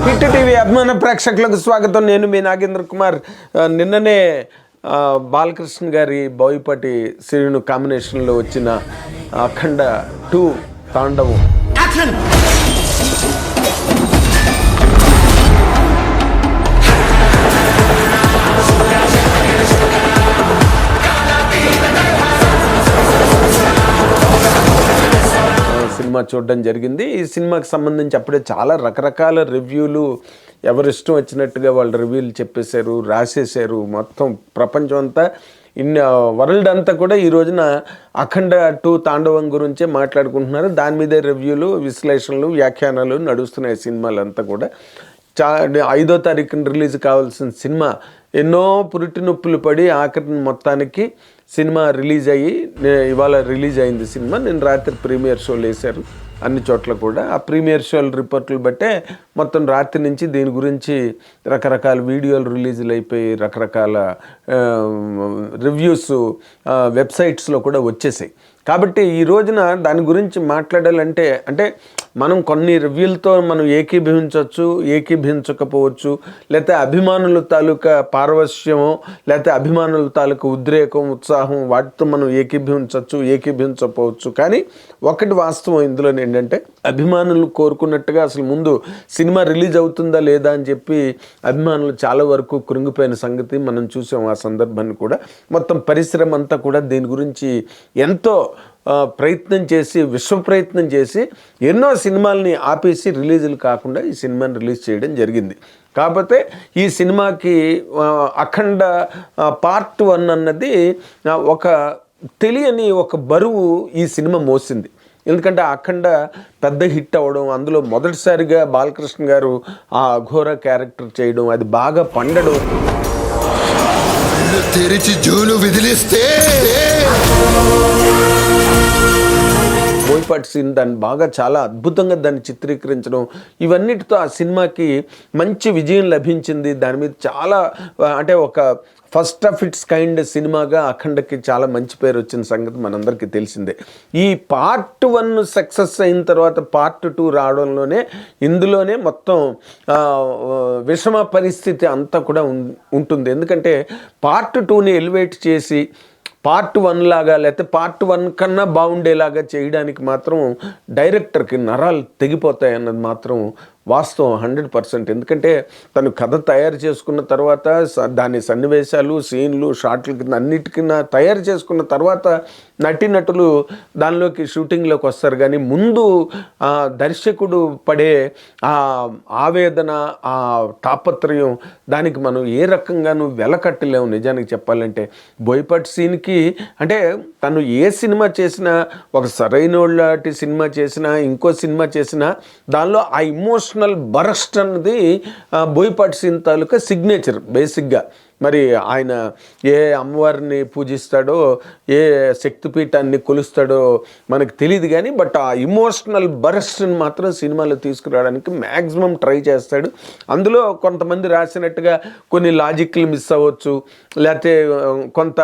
Hit TV అభిమాన ప్రేక్షకులకు స్వాగతం. నేను మీ నాగేంద్ర కుమార్. నిన్ననే బాలకృష్ణ గారి బోయపాటి శ్రీను కాంబినేషన్లో వచ్చిన అఖండ 2 తాండవం సినిమా చూడడం జరిగింది. ఈ సినిమాకి సంబంధించి అప్పుడే చాలా రకరకాల రివ్యూలు ఎవరిష్టం వచ్చినట్టుగా వాళ్ళు రివ్యూలు చెప్పేశారు, రాసేశారు. మొత్తం ప్రపంచం అంతా వరల్డ్ అంతా కూడా ఈ రోజున అఖండ 2 తాండవం గురించే మాట్లాడుకుంటున్నారు. దాని మీదే రివ్యూలు, విశ్లేషణలు, వ్యాఖ్యానాలు నడుస్తున్నాయి. సినిమాలంతా కూడా 5వ తారీఖున రిలీజ్ కావాల్సిన సినిమా ఎన్నో పురిటి నొప్పులు పడి ఆఖరి మొత్తానికి సినిమా రిలీజ్ అయ్యి ఇవాళ రిలీజ్ అయింది సినిమా. నేను రాత్రి ప్రీమియర్ షోలు వేశారు అన్ని చోట్ల కూడా. ఆ ప్రీమియర్ షోల రిపోర్ట్లు బట్టే మొత్తం రాత్రి నుంచి దీని గురించి రకరకాల వీడియోలు రిలీజులు అయిపోయి రకరకాల రివ్యూస్ వెబ్సైట్స్లో కూడా వచ్చేసాయి. కాబట్టి ఈ రోజున దాని గురించి మాట్లాడాలంటే అంటే మనం కొన్ని రివ్యూలతో మనం ఏకీభవించకపోవచ్చు, లేకపోతే అభిమానుల తాలూకా పారవశ్యమో లేకపోతే అభిమానుల తాలూకా ఉద్రేకం, ఉత్సాహం వాటితో మనం ఏకీభవించకపోవచ్చు. కానీ ఒకటి వాస్తవం ఇందులో ఏంటంటే అభిమానులు కోరుకున్నట్టుగా అసలు ముందు సినిమా రిలీజ్ అవుతుందా లేదా అని చెప్పి అభిమానులు చాలా వరకు కృంగిపోయిన సంగతి మనం చూసాం. ఆ సందర్భాన్ని కూడా మొత్తం పరిశ్రమ అంతా కూడా దీని గురించి ఎంతో ప్రయత్నం చేసి విశ్వ ప్రయత్నం చేసి ఎన్నో సినిమాల్ని ఆపేసి రిలీజులు కాకుండా ఈ సినిమాని రిలీజ్ చేయడం జరిగింది. కాకపోతే ఈ సినిమాకి అఖండ పార్ట్ 1 అన్నది ఒక తెలియని ఒక బరువు ఈ సినిమా మోసింది. ఎందుకంటే అఖండ పెద్ద హిట్ అవ్వడం, అందులో మొదటిసారిగా బాలకృష్ణ గారు ఆ అఘోర క్యారెక్టర్ చేయడం, అది బాగా పండడం, తెరిచి జూలు విదిలిస్తే బోయపాటి సీన్ దాన్ని బాగా చాలా అద్భుతంగా దాన్ని చిత్రీకరించడం, ఇవన్నిటితో ఆ సినిమాకి మంచి విజయం లభించింది. దాని మీద చాలా అంటే ఒక ఫస్ట్ ఆఫ్ ఇట్స్ కైండ్ సినిమాగా అఖండకి చాలా మంచి పేరు వచ్చిన సంగతి మనందరికీ తెలిసిందే. ఈ పార్ట్ 1 సక్సెస్ అయిన తర్వాత పార్ట్ 2 రావడంలోనే ఇందులోనే మొత్తం విషమ పరిస్థితి అంతా కూడా ఉంటుంది. ఎందుకంటే పార్ట్ 2ని ఎలివేట్ చేసి పార్ట్ 1 లాగా లేకపోతే పార్ట్ 1 కన్నా బాగుండేలాగా చేయడానికి మాత్రం డైరెక్టర్కి నరాలు తెగిపోతాయి అన్నది మాత్రం వాస్తవం 100%. ఎందుకంటే తను కథ తయారు చేసుకున్న తర్వాత దాని సన్నివేశాలు, సీన్లు, షార్ట్ల కింద అన్నిటికీ తయారు చేసుకున్న తర్వాత నటీనటులు దానిలోకి షూటింగ్లోకి వస్తారు. కానీ ముందు దర్శకుడు పడే ఆ ఆవేదన, ఆ తాపత్రయం, దానికి మనం ఏ రకంగానూ వెలకట్టలేము. నిజానికి చెప్పాలంటే బోయపాటి సీన్కి అంటే తను ఏ సినిమా చేసినా, ఒక సరైనోళ్ళటి సినిమా చేసినా, ఇంకో సినిమా చేసినా దానిలో ఆ ఇమోషనల్ బరస్ట్ అన్నది బోయపాటి సీన్ తాలూకా సిగ్నేచర్ బేసిక్గా. మరి ఆయన ఏ అమ్మవారిని పూజిస్తాడో, ఏ శక్తిపీఠాన్ని కొలుస్తాడో మనకు తెలియదు కానీ బట్ ఆ ఇమోషనల్ బరస్ట్ని మాత్రం సినిమాలో తీసుకురావడానికి మ్యాక్సిమం ట్రై చేస్తాడు. అందులో కొంతమంది రాసినట్టుగా కొన్ని లాజిక్లు మిస్ అవ్వచ్చు, లేకపోతే కొంత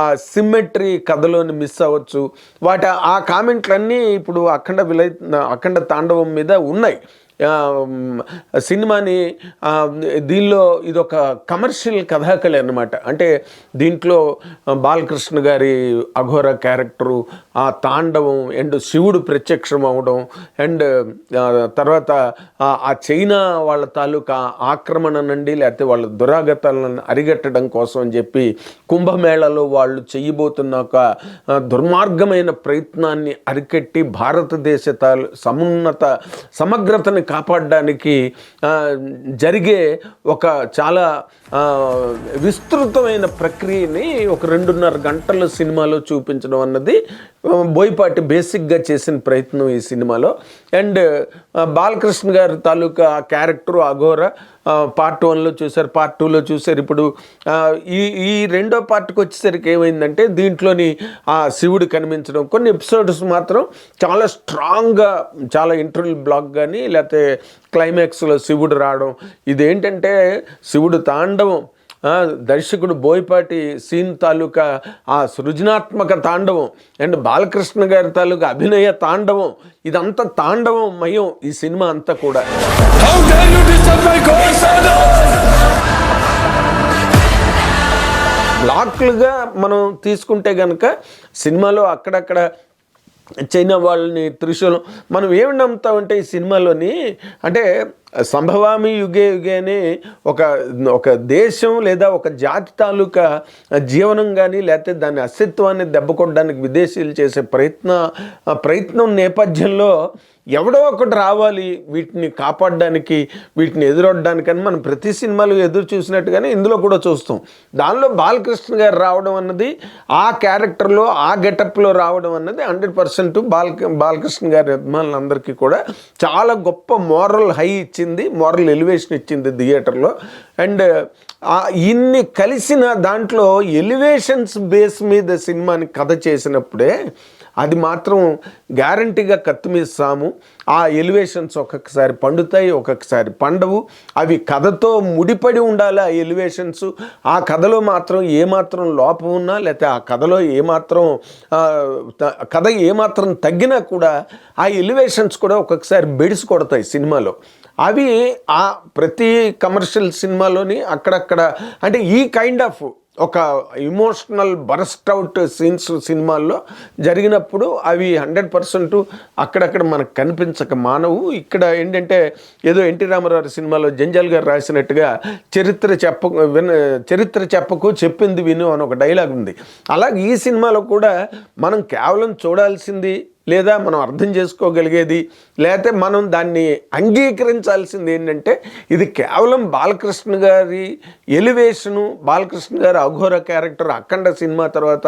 ఆ సిమ్మెట్రీ కథలోని మిస్ అవ్వచ్చు. ఆ కామెంట్లన్నీ ఇప్పుడు అఖండ తాండవం మీద ఉన్నాయి. సినిమాని దీనిలో ఇదొక కమర్షియల్ కథాకళి అన్నమాట. అంటే దీంట్లో బాలకృష్ణ గారి అఘోర క్యారెక్టరు, ఆ తాండవం అండ్ శివుడు ప్రత్యక్షం అవడం అండ్ తర్వాత ఆ చైనా వాళ్ళ తాలూకా ఆక్రమణ నుండి లేకపోతే వాళ్ళ దురాగతాలను అరిగట్టడం కోసం అని చెప్పి కుంభమేళలో వాళ్ళు చేయబోతున్న ఒక దుర్మార్గమైన ప్రయత్నాన్ని అరికట్టి భారతదేశ సమగ్రతని కాపాడడానికి జరిగే ఒక చాలా విస్తృతమైన ప్రక్రియని ఒక 2.5 గంటల సినిమాలో చూపించడం అన్నది బోయపాటి బేసిక్గా చేసిన ప్రయత్నం ఈ సినిమాలో. అండ్ బాలకృష్ణ గారి తాలూకా ఆ క్యారెక్టర్ అఘోర పార్ట్ 1లో చూశారు, పార్ట్ 2లో చూశారు. ఇప్పుడు ఈ రెండో పార్ట్కి వచ్చేసరికి ఏమైందంటే దీంట్లోని ఆ శివుడు కనిపించడం, కొన్ని ఎపిసోడ్స్ మాత్రం చాలా స్ట్రాంగ్గా, చాలా ఇంటర్వల్ బ్లాక్ కానీ లేకపోతే క్లైమాక్స్లో శివుడు రావడం. ఇదేంటంటే శివుడు తాండవం దర్శకుడు బోయపాటి సీన్ తాలూకా ఆ సృజనాత్మక తాండవం అండ్ బాలకృష్ణ గారి తాలూకా అభినయ తాండవం, ఇదంతా తాండవం మయం ఈ సినిమా అంతా కూడా. బ్లాక్లుగా మనం తీసుకుంటే కనుక సినిమాలో అక్కడక్కడ చైనా వాళ్ళని, త్రిశూలం, మనం ఏమి నమ్ముతామంటే ఈ సినిమాలోని అంటే సంభవామి యుగే యుగే అని ఒక దేశం లేదా ఒక జాతి తాలూకా జీవనం కానీ లేకపోతే దాని అస్తిత్వాన్ని దెబ్బకొట్టడానికి విదేశీయులు చేసే ప్రయత్నం నేపథ్యంలో ఎవడో ఒకటి రావాలి వీటిని కాపాడడానికి, వీటిని ఎదురొడ్డానికని మనం ప్రతి సినిమాలు ఎదురు చూసినట్టుగానే ఇందులో కూడా చూస్తాం. దానిలో బాలకృష్ణ గారు రావడం అన్నది, ఆ క్యారెక్టర్లో ఆ గెటప్లో రావడం అన్నది 100% బాలకృష్ణ గారి అభిమానులందరికీ కూడా చాలా గొప్ప మోరల్ హై ఇచ్చింది, మోరల్ ఎలివేషన్ ఇచ్చింది థియేటర్లో. అండ్ ఇన్ని కలిసిన దాంట్లో ఎలివేషన్స్ బేస్ మీద సినిమాని కథ చేసినప్పుడే అది మాత్రం గ్యారంటీగా కత్తిమీస్తాము. ఆ ఎలివేషన్స్ ఒక్కొక్కసారి పండుతాయి, ఒక్కొక్కసారి పండవు. అవి కథతో ముడిపడి ఉండాలి. ఆ ఎలివేషన్స్ ఆ కథలో మాత్రం ఏమాత్రం లోపం ఉన్నా లేకపోతే ఆ కథలో కథ ఏమాత్రం తగ్గినా కూడా ఆ ఎలివేషన్స్ కూడా ఒక్కొక్కసారి బెడిసి కొడతాయి సినిమాలో. అవి ఆ ప్రతి కమర్షియల్ సినిమాలోని అక్కడక్కడ అంటే ఈ కైండ్ ఆఫ్ ఒక ఇమోషనల్ బరస్ట్ అవుట్ సీన్స్ సినిమాల్లో జరిగినప్పుడు అవి 100% అక్కడక్కడ మనకు కనిపించక మానవు. ఇక్కడ ఏంటంటే ఏదో ఎన్టీ రామారావు సినిమాలో జంజాల్ గారు రాసినట్టుగా చరిత్ర చెప్పకు చెప్పింది విను అని ఒక డైలాగ్ ఉంది. అలాగే ఈ సినిమాలో కూడా మనం కేవలం చూడాల్సింది లేదా మనం అర్థం చేసుకోగలిగేది లేకపోతే మనం దాన్ని అంగీకరించాల్సింది ఏంటంటే ఇది కేవలం బాలకృష్ణ గారి ఎలివేషను, బాలకృష్ణ గారి అఘోర క్యారెక్టర్, అఖండ సినిమా తర్వాత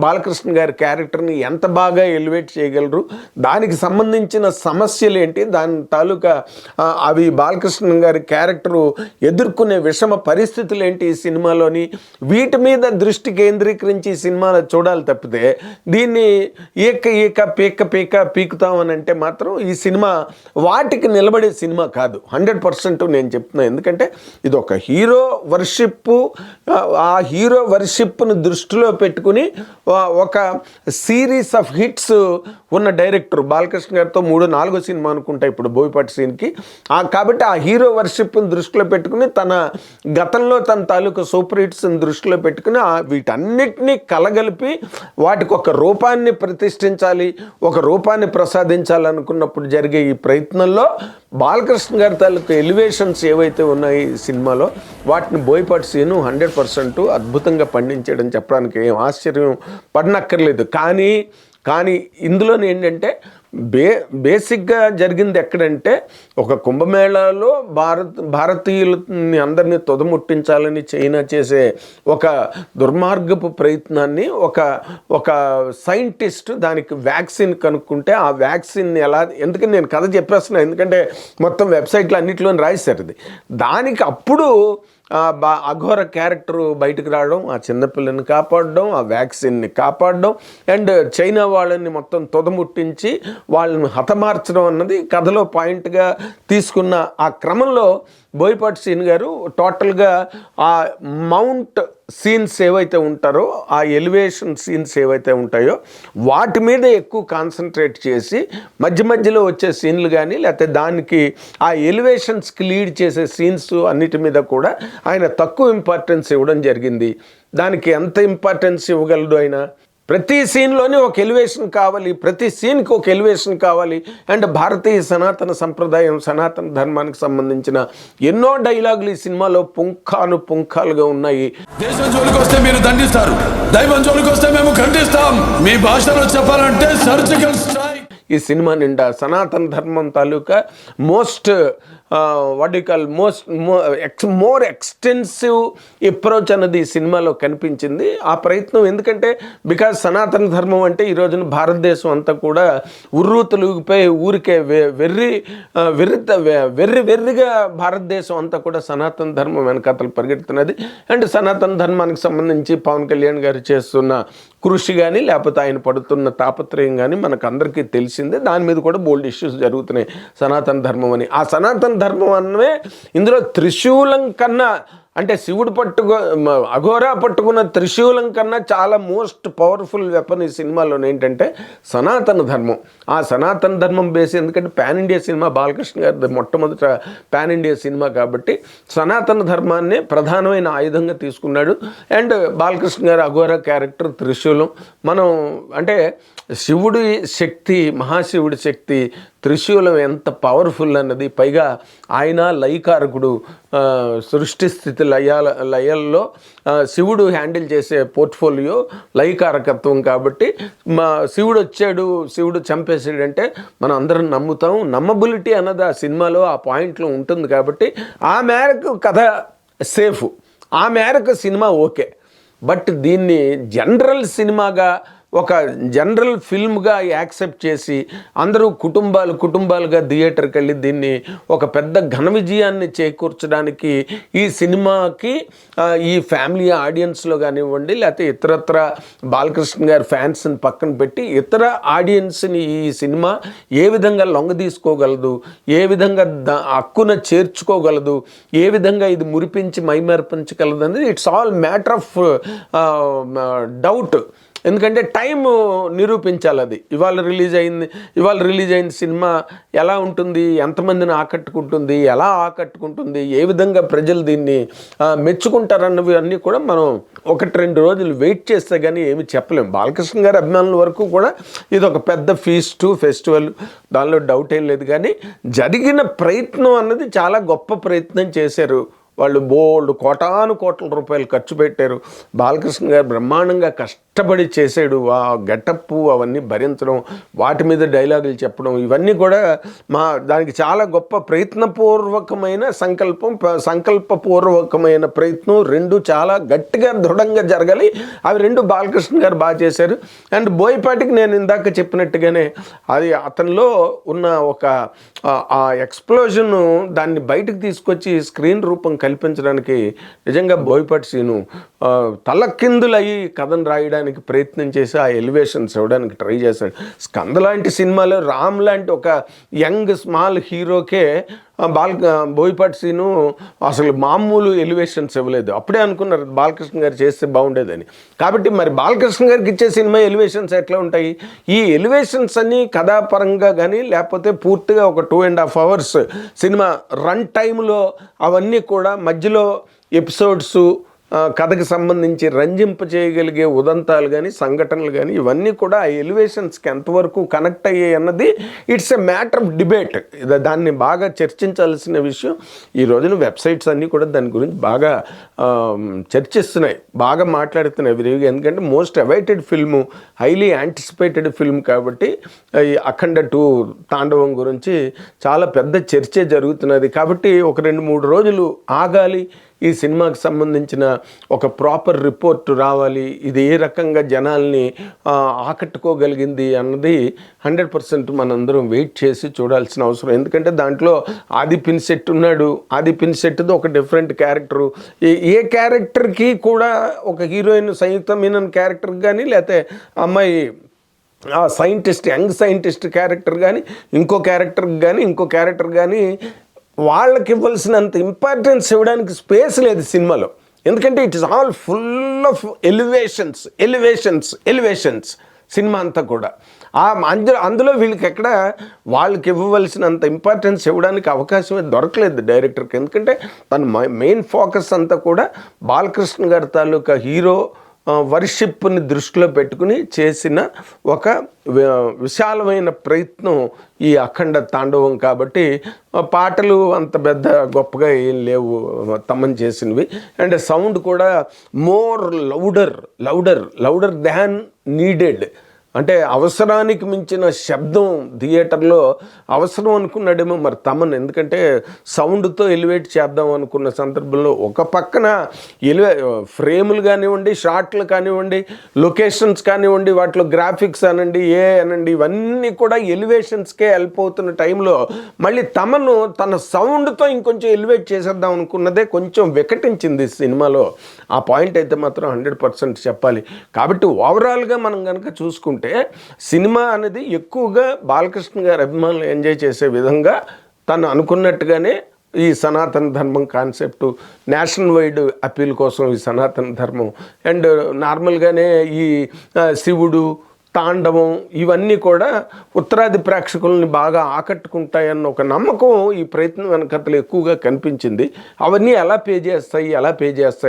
బాలకృష్ణ గారి క్యారెక్టర్ని ఎంత బాగా ఎలివేట్ చేయగలరు, దానికి సంబంధించిన సమస్యలు ఏంటి, దాని తాలూకా అవి బాలకృష్ణ గారి క్యారెక్టరు ఎదుర్కొనే విషమ పరిస్థితులు ఏంటి ఈ సినిమాలోని, వీటి మీద దృష్టి కేంద్రీకరించి ఈ సినిమాలో చూడాలి తప్పితే దీన్ని పీకుతామని అంటే మాత్రం ఈ సినిమా వాటికి నిలబడే సినిమా కాదు. 100% నేను చెప్తున్నాను. ఎందుకంటే ఇది ఒక హీరో వర్షిప్, ఆ హీరో వర్షిప్ను దృష్టిలో పెట్టుకుని ఒక సిరీస్ ఆఫ్ హిట్స్ ఉన్న డైరెక్టర్ బాలకృష్ణ గారితో 3-4 సినిమా అనుకుంటా ఇప్పుడు బోయపాటి సీన్కి. కాబట్టి ఆ హీరో వర్షిప్ని దృష్టిలో పెట్టుకుని తన గతంలో తన తాలూకు సూపర్ హిట్స్ని దృష్టిలో పెట్టుకుని వీటన్నిటినీ కలగలిపి వాటికి ఒక రూపాన్ని ప్రతిష్ఠించాలి, ఒక రూపాన్ని ప్రసాదించాలనుకున్నప్పుడు జరిగే ఈ ప్రయత్నంలో బాలకృష్ణ గారి తాలూకు ఎలివేషన్స్ ఏవైతే ఉన్నాయి ఈ సినిమాలో వాటిని బోయపాటి సీను 100% అద్భుతంగా పండించాడని చెప్పడానికి ఏం ఆశ్చర్యం పడనక్కర్లేదు. కానీ ఇందులోనే ఏంటంటే బేసిక్గా జరిగింది ఎక్కడంటే ఒక కుంభమేళాలో భారతీయులని అందరినీ తొదముట్టించాలని చైనా చేసే ఒక దుర్మార్గపు ప్రయత్నాన్ని ఒక సైంటిస్ట్ దానికి వ్యాక్సిన్ కనుక్కుంటే ఆ వ్యాక్సిన్ ఎందుకంటే నేను కథ చెప్పేస్తున్నాను, ఎందుకంటే మొత్తం వెబ్సైట్లో అన్నింటిలోని రాశారు అది. దానికి అప్పుడు అఘోర క్యారెక్టరు బయటకు రావడం, ఆ చిన్నపిల్లని కాపాడడం, ఆ వ్యాక్సిన్ని కాపాడడం అండ్ చైనా వాళ్ళని మొత్తం తొదముట్టించి వాళ్ళని హతమార్చడం అన్నది కథలో పాయింట్గా తీసుకున్న ఆ క్రమంలో బోయపాటి సీన్ గారు టోటల్గా ఆ మౌంట్ సీన్స్ ఏవైతే ఉంటారో, ఆ ఎలివేషన్ సీన్స్ ఏవైతే ఉంటాయో వాటి మీద ఎక్కువ కాన్సన్ట్రేట్ చేసి మధ్య మధ్యలో వచ్చే సీన్లు కానీ లేకపోతే దానికి ఆ ఎలివేషన్స్కి లీడ్ చేసే సీన్స్ అన్నిటి మీద కూడా ఆయన తక్కువ ఇంపార్టెన్స్ ఇవ్వడం జరిగింది. దానికి ఎంత ఇంపార్టెన్స్ ఇవ్వగలడు ఆయన? ప్రతి సీన్లోనే ఒక ఎలివేషన్ కావాలి, ప్రతి సీన్కి ఒక ఎలివేషన్ కావాలి. అండ్ భారతీయ సనాతన సంప్రదాయం, సనాతన ధర్మానికి సంబంధించిన ఎన్నో డైలాగులు ఈ సినిమాలో పుంఖాలుగా ఉన్నాయి. దేశం జోలికి వస్తే మీరు దండిస్తారు, దైవం జోలికి వస్తే మేము ఖండిస్తాం. మీ భాషలో చెప్పాలంటే సర్జికల్ స్ట్రైక్. ఈ సినిమా నిండా సనాతన ధర్మం తాలూకా మోర్ ఎక్స్టెన్సివ్ అప్రోచ్ అన్నది ఈ సినిమాలో కనిపించింది. ఆ ప్రయత్నం ఎందుకంటే బికాజ్ సనాతన ధర్మం అంటే ఈ రోజున భారతదేశం అంతా కూడా ఉర్రూతలుగిపోయి ఊరికే వెర్రిగా భారతదేశం అంతా కూడా సనాతన ధర్మం వెనకాతలు పరిగెడుతున్నది. అండ్ సనాతన ధర్మానికి సంబంధించి పవన్ కళ్యాణ్ గారు చేస్తున్న కృషి కానీ లేకపోతే ఆయన పడుతున్న తాపత్రయం కానీ మనకు అందరికీ తెలిసిందే. దాని మీద కూడా బోల్డ్ ఇష్యూస్ జరుగుతున్నాయి సనాతన ధర్మం అని. ఆ సనాతన ధర్మం అన్నమే ఇందులో త్రిశూలం కన్నా అంటే శివుడు అఘోరా పట్టుకున్న త్రిశూలం కన్నా చాలా మోస్ట్ పవర్ఫుల్ వెపన్ ఈ సినిమాలో ఏంటంటే సనాతన ధర్మం. ఆ సనాతన ధర్మం బేస్, ఎందుకంటే పాన్ ఇండియా సినిమా, బాలకృష్ణ గారి మొట్టమొదట పాన్ ఇండియా సినిమా కాబట్టి సనాతన ధర్మాన్ని ప్రధానమైన ఆయుధంగా తీసుకున్నాడు. అండ్ బాలకృష్ణ గారు అఘోరా క్యారెక్టర్ త్రిశూలం. మనం అంటే శివుడి శక్తి, మహాశివుడి శక్తి, త్రిశూలం ఎంత పవర్ఫుల్ అన్నది, పైగా ఆయన లయకారకుడు, సృష్టి స్థితి లయాల్లో శివుడు హ్యాండిల్ చేసే పోర్ట్ఫోలియో లయకారకత్వం కాబట్టి శివుడు వచ్చాడు, శివుడు చంపేసాడంటే మనం అందరం నమ్ముతాం. నమ్మబిలిటీ అన్నది ఆ సినిమాలో ఆ పాయింట్లో ఉంటుంది కాబట్టి ఆ మేరకు కథ సేఫ్, ఆ మేరకు సినిమా ఓకే. బట్ దీన్ని జనరల్ సినిమాగా, ఒక జనరల్ ఫిల్మ్గా యాక్సెప్ట్ చేసి అందరూ కుటుంబాలుగా థియేటర్కి వెళ్ళి దీన్ని ఒక పెద్ద ఘన విజయాన్ని చేకూర్చడానికి ఈ సినిమాకి ఈ ఫ్యామిలీ ఆడియన్స్లో కానివ్వండి, లేకపోతే ఇతరత్ర బాలకృష్ణ గారి ఫ్యాన్స్ని పక్కన పెట్టి ఇతర ఆడియన్స్ని ఈ సినిమా ఏ విధంగా లొంగ తీసుకోగలదు, ఏ విధంగా హక్కున చేర్చుకోగలదు, ఏ విధంగా ఇది మురిపించి మైమర్పించగలదు అనేది it's all matter of doubt. ఎందుకంటే టైం నిరూపించాలి అది. ఇవాళ రిలీజ్ అయిన సినిమా ఎలా ఉంటుంది, ఎంతమందిని ఆకట్టుకుంటుంది, ఎలా ఆకట్టుకుంటుంది, ఏ విధంగా ప్రజలు దీన్ని మెచ్చుకుంటారన్నవి అన్నీ కూడా మనం 1-2 రోజులు వెయిట్ చేస్తే కానీ ఏమి చెప్పలేము. బాలకృష్ణ గారి అభిమానుల వరకు కూడా ఇది ఒక పెద్ద ఫెస్టివల్, దానిలో డౌట్ ఏం లేదు. కానీ జరిగిన ప్రయత్నం అన్నది చాలా గొప్ప ప్రయత్నం చేశారు వాళ్ళు. కోట్ల రూపాయలు ఖర్చు పెట్టారు. బాలకృష్ణ గారు బ్రహ్మాండంగా కష్టపడి చేసాడు. ఆ గెటప్ అవన్నీ భరించడం, వాటి మీద డైలాగులు చెప్పడం, ఇవన్నీ కూడా దానికి చాలా గొప్ప ప్రయత్నపూర్వకమైన సంకల్పపూర్వకమైన ప్రయత్నం. రెండు చాలా గట్టిగా దృఢంగా జరగాలి. అవి రెండు బాలకృష్ణ గారు బాగా చేశారు. అండ్ బోయపాటికి నేను ఇందాక చెప్పినట్టుగానే అది అతనిలో ఉన్న ఒక ఆ ఎక్స్ప్లోజన్, దాన్ని బయటకు తీసుకొచ్చి స్క్రీన్ రూపం కల్పించడానికి నిజంగా బోయపాటి సీను తలకిందులయ్యి కథను రాయడానికి ప్రయత్నం చేసి ఆ ఎలివేషన్స్ ఇవ్వడానికి ట్రై చేశాడు. స్కంద లాంటి సినిమాలో రామ్ లాంటి ఒక యంగ్ స్మాల్ హీరోకే బోయపాటి సీను అసలు మామూలు ఎలివేషన్స్ ఇవ్వలేదు. అప్పుడే అనుకున్నారు బాలకృష్ణ గారు చేస్తే బాగుండేదని. కాబట్టి మరి బాలకృష్ణ గారికి ఇచ్చే సినిమా ఎలివేషన్స్ ఎట్లా ఉంటాయి? ఈ ఎలివేషన్స్ అన్నీ కథాపరంగా కానీ, లేకపోతే పూర్తిగా ఒక 2.5 hours సినిమా రన్ టైంలో అవన్నీ కూడా మధ్యలో ఎపిసోడ్స్, కథకు సంబంధించి రంజింపజేయగలిగే ఉదంతాలు కానీ, సంఘటనలు కానీ, ఇవన్నీ కూడా ఆ ఎలివేషన్స్కి ఎంతవరకు కనెక్ట్ అయ్యాయి అన్నది it's a matter of debate. దాన్ని బాగా చర్చించాల్సిన విషయం. ఈ రోజున వెబ్సైట్స్ అన్నీ కూడా దాని గురించి బాగా చర్చిస్తున్నాయి, బాగా మాట్లాడుతున్నాయి విరివిగా. ఎందుకంటే most awaited film, highly anticipated film కాబట్టి ఈ అఖండ 2 తాండవం గురించి చాలా పెద్ద చర్చే జరుగుతున్నది. కాబట్టి ఒక 2-3 రోజులు ఆగాలి. ఈ సినిమాకి సంబంధించిన ఒక ప్రాపర్ రిపోర్ట్ రావాలి. ఇది ఏ రకంగా జనాల్ని ఆకట్టుకోగలిగింది అన్నది 100% మనందరం వెయిట్ చేసి చూడాల్సిన అవసరం. ఎందుకంటే దాంట్లో ఆది పినిశెట్టి ఉన్నాడు. ఆది పినిశెట్టిది ఒక డిఫరెంట్ క్యారెక్టరు. ఏ క్యారెక్టర్కి కూడా ఒక హీరోయిన్ సంయుక్త మీనన్ క్యారెక్టర్ కానీ, లేకపోతే అమ్మాయి సైంటిస్ట్, యంగ్ సైంటిస్ట్ క్యారెక్టర్ కానీ, ఇంకో క్యారెక్టర్ కానీ వాళ్ళకి ఇవ్వాల్సినంత ఇంపార్టెన్స్ ఇవ్వడానికి స్పేస్ లేదు సినిమాలో. ఎందుకంటే it is all full of elevations cinema అంతా కూడా. అందులో వీళ్ళకి ఎక్కడ వాళ్ళకి ఇవ్వవలసినంత ఇంపార్టెన్స్ ఇవ్వడానికి అవకాశమే దొరకలేదు డైరెక్టర్కి. ఎందుకంటే తన మెయిన్ ఫోకస్ అంతా కూడా బాలకృష్ణ గారి తాలూకా హీరో వర్షిప్ని దృష్టిలో పెట్టుకుని చేసిన ఒక విశాలమైన ప్రయత్నం ఈ అఖండ తాండవం. కాబట్టి పాటలు అంత పెద్ద గొప్పగా ఏం లేవు తమన్ చేసినవి. అండ్ సౌండ్ కూడా మోర్ లౌడర్ దాన్ నీడెడ్. అంటే అవసరానికి మించిన శబ్దం థియేటర్లో అవసరం అనుకున్నాడేమో మరి తమన్. ఎందుకంటే సౌండ్తో ఎలివేట్ చేద్దాం అనుకున్న సందర్భంలో ఒక పక్కన ఫ్రేములు కానివ్వండి, షాట్లు కానివ్వండి, లొకేషన్స్ కానివ్వండి, వాటిలో గ్రాఫిక్స్ అనండి, ఇవన్నీ కూడా ఎలివేషన్స్కే హెల్ప్ అవుతున్న టైంలో మళ్ళీ తమను తన సౌండ్తో ఇంకొంచెం ఎలివేట్ చేసేద్దాం అనుకున్నదే కొంచెం వికటించింది సినిమాలో. ఆ పాయింట్ అయితే మాత్రం 100% చెప్పాలి. కాబట్టి ఓవరాల్గా మనం కనుక చూసుకుంటే సినిమా అనేది ఎక్కువగా బాలకృష్ణ గారి అభిమానులు ఎంజాయ్ చేసే విధంగా తను అనుకున్నట్టుగానే ఈ సనాతన ధర్మం కాన్సెప్ట్ నేషనల్ వైడ్ అపీల్ కోసం ఈ సనాతన ధర్మం అండ్ నార్మల్గానే ఈ శివుడు తాండవం ఇవన్నీ కూడా ఉత్తరాది ప్రేక్షకుల్ని బాగా ఆకట్టుకుంటాయన్న ఒక నమ్మకం ఈ ప్రయత్నం వెనకతలు ఎక్కువగా కనిపించింది. అవన్నీ ఎలా పే చేస్తాయి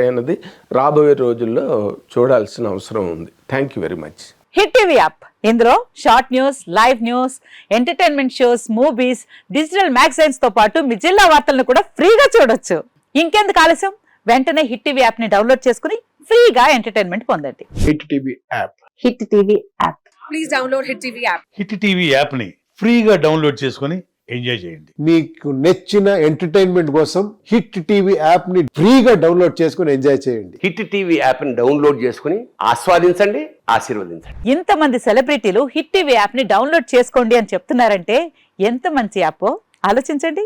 అన్నది రాబోయే రోజుల్లో చూడాల్సిన అవసరం ఉంది. Thank you very much. Hit TV app, ఇందులో short news, live news, entertainment shows, movies, digital magazines తో పాటు మీ జిల్లా వార్తలను కూడా ఫ్రీగా చూడొచ్చు. ఇంకెందుకు ఆలస్యం, వెంటనే హిట్ టీవీ యాప్ ని డౌన్లోడ్ చేసుకుని ఫ్రీగా ఎంటర్టైన్మెంట్ పొందండి. Hit TV app. Hit TV app. Please download Hit TV app. Hit TV యాప్ని ఫ్రీగా డౌన్లోడ్ చేసుకొని ఎంజాయ్ చేయండి. మీకు నచ్చిన ఎంటర్టైన్మెంట్ కోసం హిట్ టీవీ యాప్ ని ఫ్రీగా డౌన్లోడ్ చేసుకుని ఎంజాయ్ చేయండి. హిట్ టీవీ యాప్ని డౌన్లోడ్ చేసుకుని ఆస్వాదించండి, ఆశీర్వదించండి. ఇంతమంది సెలబ్రిటీలు హిట్ టీవీ యాప్ ని డౌన్లోడ్ చేసుకోండి అని చెప్తున్నారంటే ఎంత మంచి యాప్ ఆలోచించండి.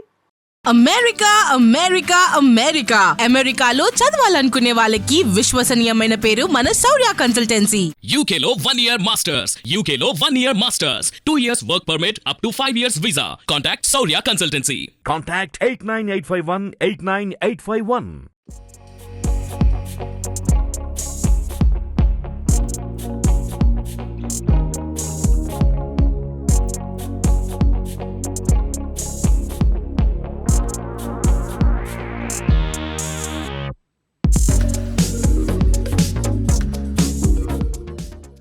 అమెరికా అమెరికా అమెరికా అమెరికాలో చదవాలనుకునే వాళ్ళకి విశ్వసనీయమైన పేరు మన శౌర్య కన్సల్టెన్సీ. UK లో 1 year masters, UK లో 1 year masters, 2 years work permit up to 5 years visa. Contact Saurya Consultancy. Contact 89851 89851.